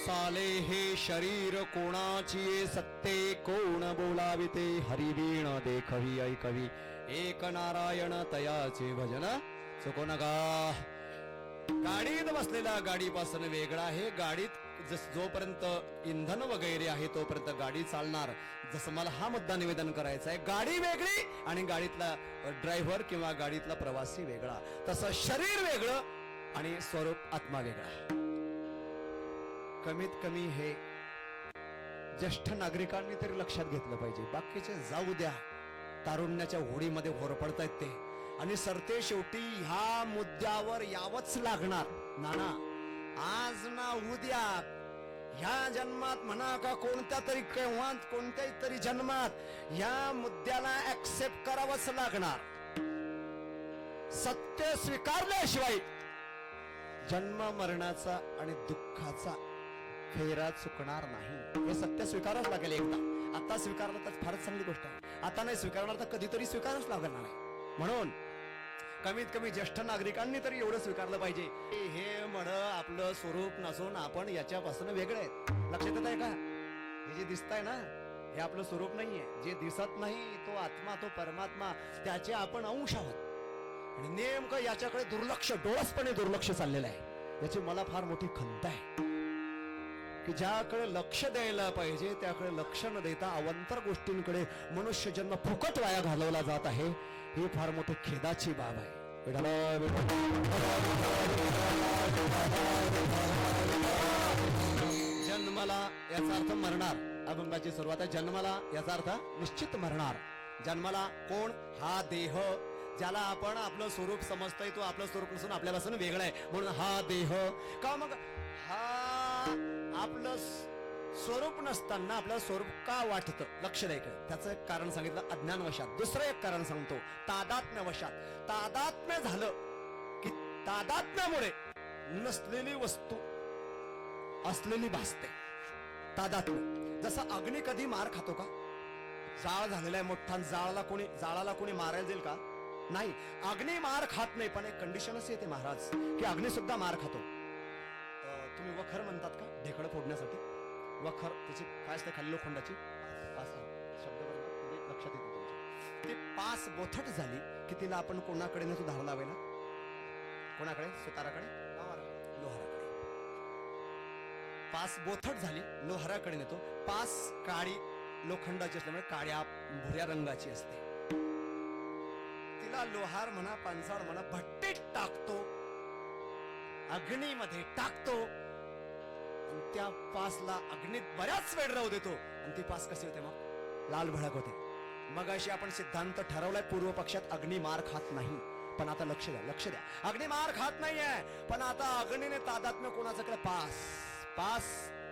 Speaker 1: साले हे शरीर कोणाची सत्ते, कोण बोलाविते, हरिवीण देखवी ऐकवी, एक नारायण तयाचे भजन चुको नका. गाडीत बसलेला गाडीपासून वेगळा आहे. गाडीत जोपर्यंत इंधन वगैरे आहे तोपर्यंत गाडी चालणार. जसं मला हा मुद्दा निवेदन करायचा आहे, गाडी वेगळी आणि गाडीतला ड्रायव्हर किंवा गाडीतला प्रवासी वेगळा. तसं शरीर वेगळं आणि स्वरूप आत्मा वेगळा. कमीत कमी हे ज्येष्ठ नागरिकांनी तरी लक्षात घेतलं पाहिजे. बाकीचे जाऊ द्या, तारुण्याच्या होडीमध्ये होरपडतायत ते, आणि सरते शेवटी ह्या मुद्द्यावर यावंच लागणार. नाना, आज ना उद्या, ह्या जन्मात म्हणा का कोणत्या तरी केव्हा कोणत्याही तरी जन्मात ह्या मुद्द्याला ऍक्सेप्ट करावंच लागणार. सत्य स्वीकारल्याशिवाय जन्म मरणाचा आणि दुःखाचा फेरा चुकणार नाही. हे सत्य स्वीकारावंच लागेल एकदा. आता स्वीकारलं तर फारच चांगली गोष्ट आहे. आता नाही स्वीकारणार तर कधीतरी स्वीकारावंच लागणार नाही. म्हणून कमीत कमी ज्येष्ठ नागरिकांनी तरी एवढं स्वीकारलं पाहिजे, हे म्हण आपलं स्वरूप नसून आपण याच्यापासून वेगळे आहेत. लक्षात येत आहे का? हे जे दिसतंय ना, हे आपलं स्वरूप नाहीये. जे दिसत नाही तो आत्मा, तो परमात्मा, त्याचे आपण अंश आहोत. आणि नेमकं याच्याकडे दुर्लक्ष, डोळसपणे दुर्लक्ष चाललेलं आहे. याची मला फार मोठी खंत आहे की ज्याकडे लक्ष द्यायला पाहिजे त्याकडे लक्ष न देता अवांतर गोष्टींकडे मनुष्य जन्म फुकट वाया घालवला जात आहे. ही फार मोठी खेदाची बाब आहे. जन्माला याचा अर्थ मरणार. अभंगाची सुरुवात आहे जन्माला, याचा अर्थ निश्चित मरणार. जन्माला कोण? हा देह, ज्याला आपण आपलं स्वरूप समजतोय, तो आपलं स्वरूप नसून आपल्यापासून वेगळं आहे. म्हणून हा देह का, मग हा आपलं स्वरूप नसताना आपलं स्वरूप का वाटतं? लक्ष द्यायचं. त्याचं एक कारण सांगितलं, अज्ञानवशात. दुसरं एक कारण सांगतो, तादात्म्यवशात. तादात्म्य झालं की तादात्म्यामुळे नसलेली वस्तू असलेली भासते. तादात्म्य. जसं अग्नी कधी मार खातो का? जाळ झालेला आहे मोठा, जाळाला कोणी मारायला जाईल का? नाही, अग्नी मार खात नाही, पण एक कंडिशनच येते महाराज की अग्नी सुद्धा मार खातो. तुम्ही वखर म्हणतात का ढेकळं फोडण्यासाठी? वखर त्याची काय असते खाली लोखंडाची पास शब्द बरोबर म्हणजे लक्षात येते तुमच्या. ती पास बोथट झाली की तिला आपण कोणाकडे नेतो धार लावायला? कोणाकडे? सुताराकडे, लोहाराकडे. पास बोथट झाली, लोहाराकडे नेतो. पास काळी लोखंडाची असल्यामुळे काळ्या भुऱ्या रंगाची असते. तिला लोहार म्हणा, पानसाळ म्हणा, भट्टीत टाकतो, अग्नीमध्ये टाकतो आणि त्या पासला अग्नीत बऱ्याच वेळ राहू देतो आणि ती पास कशी होते? मग लाल भडक होते. मग अशी आपण सिद्धांत ठरवलाय पूर्व पक्षात, अग्नी मार खात नाही. पण आता लक्ष द्या, लक्ष द्या, अग्नी मार खात नाहीये, पण आता अग्नीने तादात्म्य कोणाचं केलं? पास. पास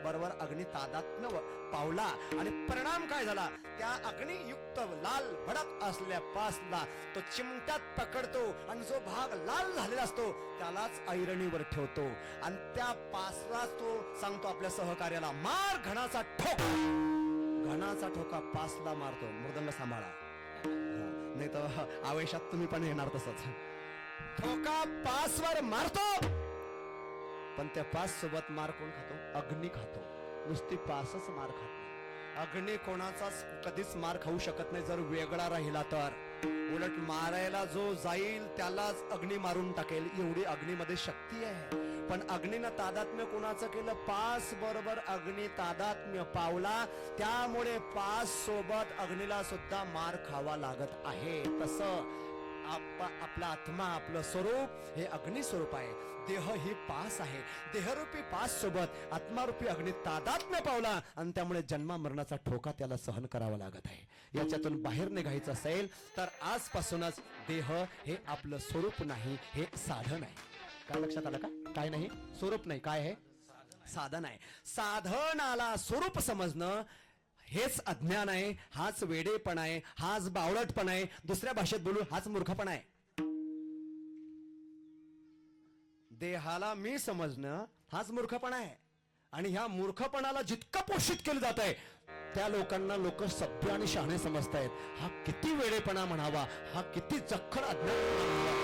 Speaker 1: बरोबर अग्नी तादात्म्य पावला आणि परिणाम काय झाला? त्या अग्नियुक्त लाल भडक असलेल्या पासला तो चिमट्यात पकडतो आणि जो भाग लाल झालेला असतो त्यालाच ऐरणीवर ठेवतो आणि त्या पासला तो सांगतो आपल्या सहकार्याला, मार घणाचा ठोका. घणाचा ठोका पासला मारतो. मृदंग सांभाळा, नाही तर आवेशात तुम्ही पण येणार तसंच. ठोका पासवर मारतो, पण त्या पास सोबत मार कोण खातो? अग्नी खातो. नुसती पासच मार खात नाही. अग्नी कोणाचाच कधीच मार खाऊ शकत नाही जर वेगळा राहिला तर. उलट मारायला जो जाईल त्यालाच अग्नी मारून टाकेल, एवढी अग्नीमध्ये शक्ती आहे. पण अग्नीनं तादात्म्य कोणाचं केलं? पास बरोबर अग्नी तादात्म्य पावला, त्यामुळे पास सोबत अग्नीला सुद्धा मार खावा लागत आहे. तसं आपला आत्मा, आपलं स्वरूप हे अग्नी स्वरूप आहे. देह ही पास आहे. देहरूपी पास सोबत आत्मारूपी अग्नी तादात्म्य पावला आणि त्यामुळे जन्मा मरणाचा ठोका त्याला सहन करावा लागत आहे. याच्यातून बाहेर निघायचं असेल तर आजपासूनच देह हे आपलं स्वरूप नाही, हे साधन आहे. काय लक्षात आलं का? काय नाही, स्वरूप नाही, काय आहे? साधन आहे. साधनाला स्वरूप समजणं हेच अज्ञान आहे, हाच वेडेपणा आहे, हाच बावळटपणा आहे. दुसऱ्या भाषेत बोलू, हाच मूर्खपणा आहे. देहाला मी समजणं हाच मूर्खपणा आहे. आणि ह्या मूर्खपणाला जितकं पोषित केलं जात आहे त्या लोकांना लोक सभ्य आणि शहाणे समजतायत. हा किती वेडेपणा म्हणावा, हा किती जख्खड अज्ञान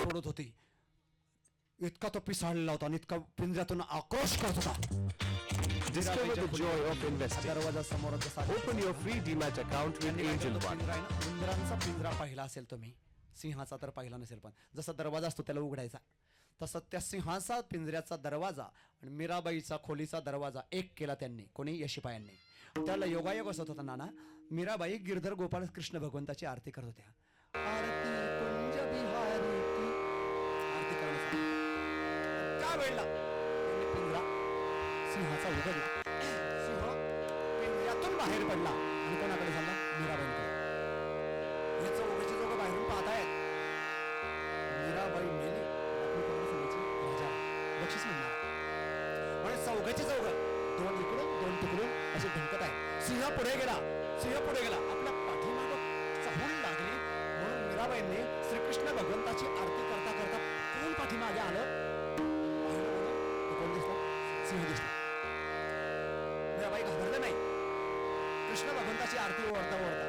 Speaker 1: ओरडत होती. इतका तो पिसाळलेला होता आणि इतका पिंजऱ्यातून आक्रोश करत होता.
Speaker 3: Discover the joy of investing.
Speaker 1: दरवाजा समोर जसा
Speaker 3: Open your free Demat account with Angel One.
Speaker 1: उंदरांचा पिंजरा पाहिला असेल तुम्ही, सिंहाचा तर पाहिला नसेल, पण जसा दरवाजा असतो त्याला उघडायचा, तसं त्या सिंहाचा पिंजऱ्याचा दरवाजा आणि मीराबाईचा खोलीचा दरवाजा एक केला त्यांनी. कोणी? यशिपायांनी. त्याला योगायोग असत होता नाना. मीराबाई गिरधर गोपाळ कृष्ण भगवंताची आरती करत होत्या. आरती कुंज बिहारी की आरती करण्यासाठी त्यावेळेला त्यांनी पिंजरा सिंहाचा उघडला. सिंह पिंजऱ्यातून बाहेर पडला आणि कोणाकडे झाला? मीराबाईंकडे. हे चौघेचे दोघं बाहेरून पाहतायत. मीराबाई मेली, आपली कोणाला सांगायची? राजा बक्षीस म्हणणार. म्हणजे चौघाचे चौघ, दोन इकडून दोन तिकडून असे धमकत आहे. सिंह पुढे गेला, सिंह पुढे गेला, आपल्या पाठीमागं चाहूल लागली. म्हणून मीराबाईंनी श्रीकृष्ण भगवंताची आरती करता करता कोण पाठीमागे आलं? पाहिलं बघा, तो कोण दिसला? सिंह दिसला. मीराबाई घाबरले नाही. कृष्ण भगवंताची आरती ओढता ओढता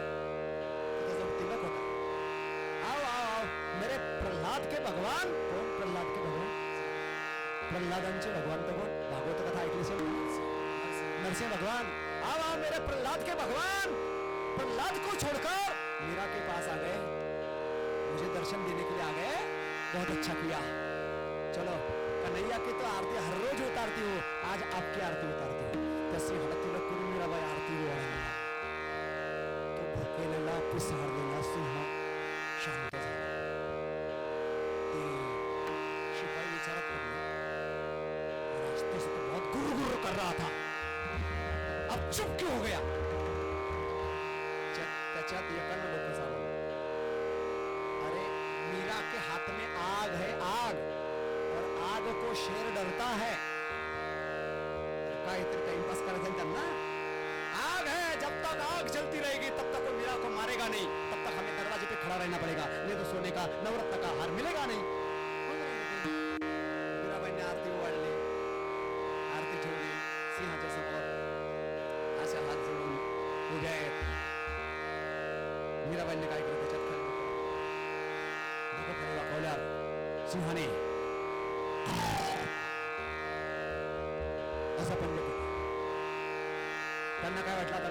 Speaker 1: त्याच्याजवळ तिलक होता. आओ आओ आओ मेरे प्रल्हाद के भगवान. कोण प्रल्हाद के भगवान? प्रल्हादांचे भगवान तर कोण? भागवत कथा ऐकली असेल. नरसिंह भगवान. आओ आओ मेरे प्रल्हाद के भगवान, प्रल्हाद को छोड़कर मीरा के पास आ गए, मुझे दर्शन देने के लिए आ गए. बहुत अच्छा किया. चलो कन्हैया की तो आरती हर रोज उतारती हो, आज आपकी आरती उतारती हो. त्या सिंहाला तिलक करून मीराबाई आरती ओवाळली. तो भुकेलेला पिसाळलेला सिंह शांत झाला. ते शिपाई विचारत पडले, रास्ते से तो बहुत गुरु गुरु कर रहा था, अब चुप क्यों हो गया? त्याच्यात एकानं डोकं चालवलं. अरे मीरा के हाथ में आग है, आग, और आग को शेर डरता है. काहीतरी टाइमपास करायचा आहे त्यांना. आग है, जब तक आग जलती रहेगी तब तक वो मीरा को मारेगा नहीं, तब तक हमें दरवाजे पे खड़ा रहना पड़ेगा, नहीं तो सोने का नवरत्न का हार मिलेगा नहीं. मीराबाईंनी आरती ओवाळली, आरती ठेवली. सिंहाच्या समोर अशा हात जोडून उभ्या आहेत. मीराबाईंनी काय केलं? त्याच्यात खाली दाखवल्यावर सिंहाने असं पण केलं. त्यांना काय वाटलं आता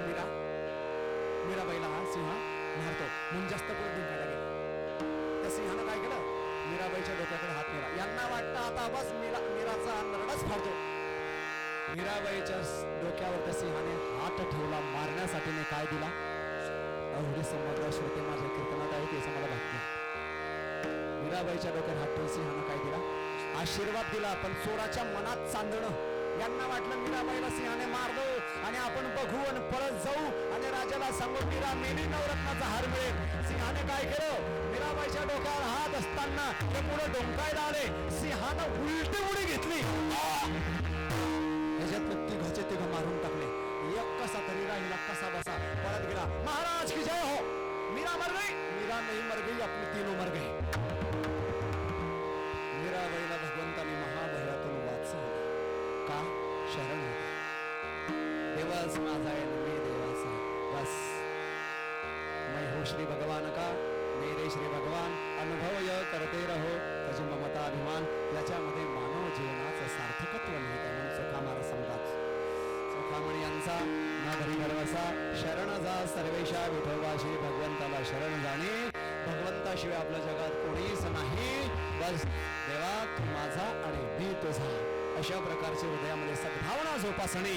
Speaker 1: मीराबाईला हा सिंह मारतो म्हणून जास्त पुढे ढुंकायला गेला. त्या सिंहानं काय केलं? मीराबाईच्या डोक्याकडे हात नेला. यांना वाटतं आता बस मीराचा नरडच फाडतो. मीराबाईच्या डोक्यावर त्या सिंहाने हात ठेवला. मारण्यासाठी ने काय दिला? एवढे समग्र श्रोते माझ्या कीर्तनात आहे ते मला भाग्य. मीराबाईच्या डोक्यात हात ठेवून सिंहानं काय दिला? आशीर्वाद दिला. पण चोराच्या मनात चांदणं. यांना वाटलं मीराबाईला सिंहाने मारलो आणि आपण बघू आणि पळत जाऊ आणि राजाला सांगू मीरा मेली, नवरत्नाचा हार मिळेल. सिंहाने काय केलं? मीराबाईच्या डोक्यावर हात असताना ते पुढे डोंकायला आले. सिंहानं उलटी उडी घेतली. त्याच्यात तिघाचे तिघ मारून टाकले. एक कसा तरी राहिला, कसा बसा पळत गेला. महाराज की जय हो. मीरा मर गई. मीरा नहीं मर गई, अपने तीनों मर गए. मीराबाईला भगवंताने महाभयातून वाचवलं. का? शरण होते. देवस माझा आहे, मी देवाचा. बस मैं हो श्री भगवान का, मेरे श्री भगवान अनुभव य करते रहो. त्याची ममता अभिमान याच्यामध्ये मानव जीवनाचं सार्थकत्व नाही. म्हणून सुखा महाराज सांगतात, सुखामणी यांचा ना घरी घरवसा, शरण जा सर्वेशा विठोबाशी. भगवंताला शरण जाणे. भगवंताशिवाय आपल्या जगात कोणीच नाही. बस देवा तू माझा आणि मी तुझा, अशा प्रकारचे हृदयामध्ये सद्भावना जोपासणे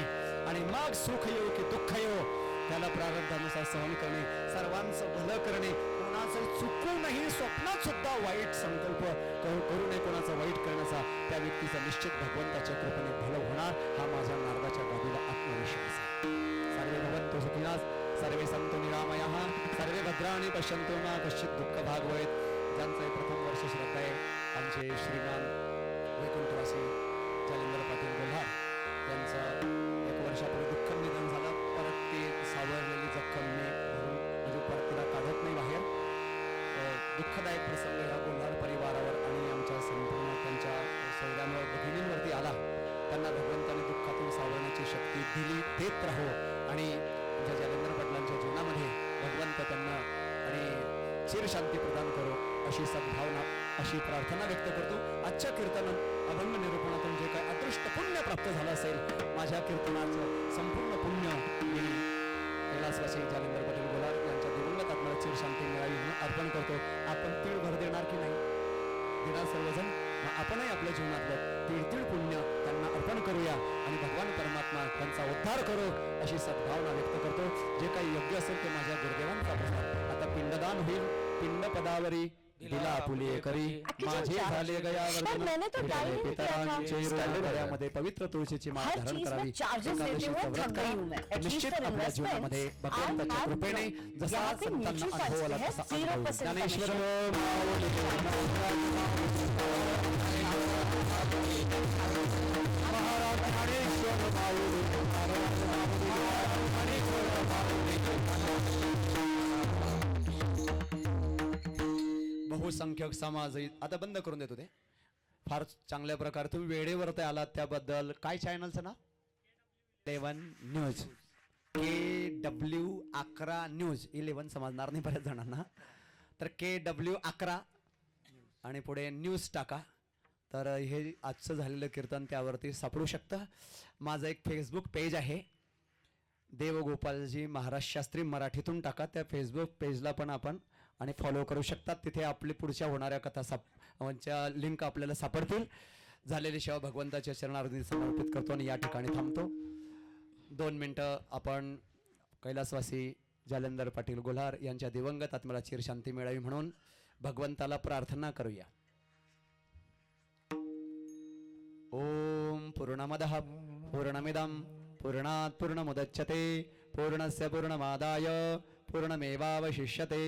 Speaker 1: आणि मग सुख येऊ की दुःख येऊ त्याला प्रारब्धानुसार सहन करणे, सर्वांचं भलं करणे, कोणाचं चुकूनही स्वप्नात सुद्धा वाईट संकल्प करू नये, कोणाचा वाईट करण्याचा. त्या व्यक्तीचा निश्चित भगवंताच्या कृपेने भलं होणार, हा माझ्या नारदाच्या गादीला आत्मविश्वास आहे. सर्वे भवन्तु सुखिनः, सर्वे सन्तु निरामयाः, सर्वे भद्राणि पश्यन्तु मा कश्चित् दुःख भाग भवेत्. ज्यांचं प्रथम वर्ष श्रद्धा आहे आमचे श्रीमान वैकुंठवासी जालिंदर पाटील गोल्हार यांचं 1 वर्षापूर्वी दुःख निधन झालं. परत ती सावरलेली जखम मी भरून म्हणजे परत तिला काढत नाही बाहेर. दुःखदायक प्रसंग ह्या गोल्हार परिवारावर आणि आमच्या संपूर्ण त्यांच्या सौर्यांवर भगिनींवरती आला. त्यांना भगवंताने दुःखातून सावरण्याची शक्ती दिली, देत राहो. आणि आमच्या जालिंदर पाटलांच्या जीवनामध्ये भगवंत त्यांना आणि चिरशांती प्रदान करो. अशी सद्भावना अशी प्रार्थना व्यक्त करतो. आजच्या कीर्तन अभंग निरूपणातून जे काही अदृष्ट पुण्य प्राप्त झालं असेल, माझ्या कीर्तनाचं संपूर्ण पुण्य मी कैलासवासी जालिंदर पाटील गोलार यांच्या दिवंगत आत्म्याला चिर शांती मिळावी म्हणून अर्पण करतो. आपण तीळ भर देणार की नाही? देणार सर्वजण. मग आपणही आपल्या जीवनातलं तीळ पुण्य त्यांना अर्पण करूया आणि भगवान परमात्मा त्यांचा उद्धार करो अशी सद्भावना व्यक्त करतो. जे काही योग्य असेल ते माझ्या गुरुदेवांचा प्रसाद. आता पिंडदान होईल. पिंड पदावरी दिला आपुले करी माझे झाले गया पितरांचे पवित्र तुळशीची माळ धारण करावी. एकादशीचं व्रत करा. निश्चित आपल्या जीवनामध्ये भगवंताच्या कृपेने जसा संतांना अनुभव आला तसा अनुभव. ज्ञानेश्वर बहुसंख्यक समाज. आता बंद करून देतो ते. फार चांगल्या प्रकारे तुम्ही वेळेवर ते आलात त्याबद्दल. काय चॅनलचं नाव? 11 न्यूज. KW11 news. 11 समजणार नाही बऱ्याच जणांना. तर KW11 आणि पुढे न्यूज टाका. तर हे आजचं झालेलं कीर्तन त्यावरती सापडू शकतं. माझं एक फेसबुक पेज आहे, देवगोपालजी महाराज शास्त्री मराठीतून टाका. त्या फेसबुक पेजला पण आपण आणि फॉलो करू शकतात. तिथे आपली पुढच्या होणाऱ्या कथा लिंक आपल्याला सापडतील. झालेली सेवा भगवंताच्या चरणारविंदी समर्पित करतो आणि या ठिकाणी थांबतो. 2 मिनिटं आपण कैलासवासी जालिंदर पाटील गोलार यांच्या दिवंगत आत्म्याला चिर शांती मिळावी म्हणून भगवंताला प्रार्थना करूया. ओम पूर्णमदः पूर्णमिदं पूर्णात् पूर्णमुदच्यते पूर्णस्य पूर्णमादाय पूर्णमेवावशिष्यते.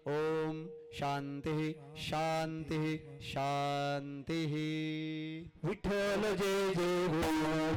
Speaker 1: ओम शांती शांती शांती.
Speaker 2: विठ्ठल जय जय भगवान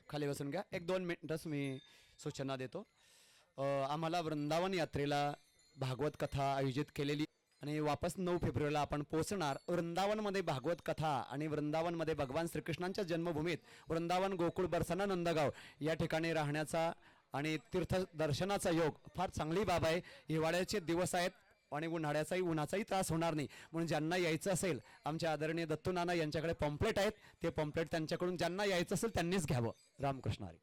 Speaker 1: खाली बसून घ्या. 1-2 मिनिटच मी सूचना देतो. आम्हाला वृंदावन यात्रेला भागवत कथा आयोजित केलेली आणि वापस 9 फेब्रुवारीला आपण पोहोचणार. वृंदावनमध्ये भागवत कथा आणि वृंदावनमध्ये भगवान श्रीकृष्णांच्या जन्मभूमीत वृंदावन गोकुळ बरसाना नंदगाव या ठिकाणी राहण्याचा आणि तीर्थ दर्शनाचा योग फार चांगली बाब आहे. हिवाळ्याचे दिवस आहेत आणि उन्हाचाही त्रास होणार नाही. म्हणून ज्यांना यायचं असेल आमच्या आदरणीय दत्तू नाना यांच्याकडे पॉम्पलेट आहेत. ते पॉम्पलेट त्यांच्याकडून ज्यांना यायचं असेल त्यांनीच घ्यावं. रामकृष्ण हरी.